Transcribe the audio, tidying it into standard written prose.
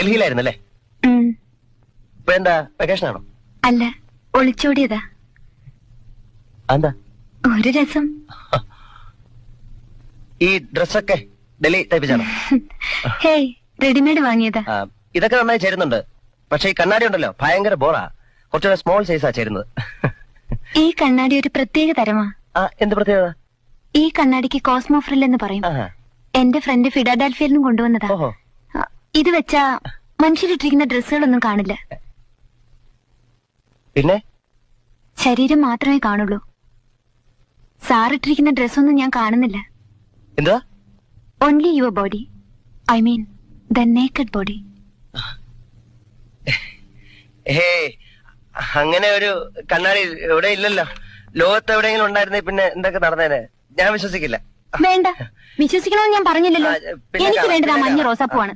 ഡൽഹിയിലായിരുന്നല്ലേ? ഇപ്പൊ എന്താ വെക്കേഷൻ ആണോ? അല്ല, ഒളിച്ചോടിയതാ. എന്താ ഒരു രസം. ഈ ഡ്രസ്സൊക്കെ ഡൽഹി തയ്പ്പിച്ചാണോ? ഹേയ്, റെഡിമെയ്ഡ് വാങ്ങിയതാ. ഇതൊക്കെ നന്നായി ചേരുന്നുണ്ട്. പക്ഷെ ഈ കണ്ണാടി ഉണ്ടല്ലോ, ഭയങ്കര ബോറാ. കുറച്ചുകൂടെ സ്മോൾ സൈസാ ചേരുന്നത്. ഈ കണ്ണാടി ഒരു പ്രത്യേക തരമാ. എന്ത് പ്രത്യേകത? ഈ കണ്ണാടിക്ക് കോസ്മോ ഫ്രിൽ എന്ന് പറയും. എന്റെ ഫ്രണ്ട് ഫിലാഡൽഫിയയിൽ നിന്നും കൊണ്ടുവന്നതാ. ഇത് വെച്ചാ മനുഷ്യരിട്ടിരിക്കുന്ന ഡ്രസ്സുകളൊന്നും കാണില്ല. പിന്നെ ശരീരം മാത്രമേ കാണുള്ളൂ. സാറിട്ടിരിക്കുന്ന ഡ്രസ്സൊന്നും ഞാൻ കാണുന്നില്ല. എന്താ? Only your body, I mean the naked body. അങ്ങനെ ഒരു കണ്ണാടി ഇവിടെ ഇല്ലല്ലോ. ലോകത്ത് എവിടെയെങ്കിലും ഉണ്ടായിരുന്നേ പിന്നെ എന്തൊക്കെ നടന്നേനെ? ഞാൻ വിശ്വസിക്കില്ല. വേണ്ട, വിശ്വസിക്കണമെന്ന് ഞാൻ പറഞ്ഞില്ലല്ലോ. എനിക്ക് വേണ്ടത് ആ മഞ്ഞ റോസാപ്പൂവാണ്.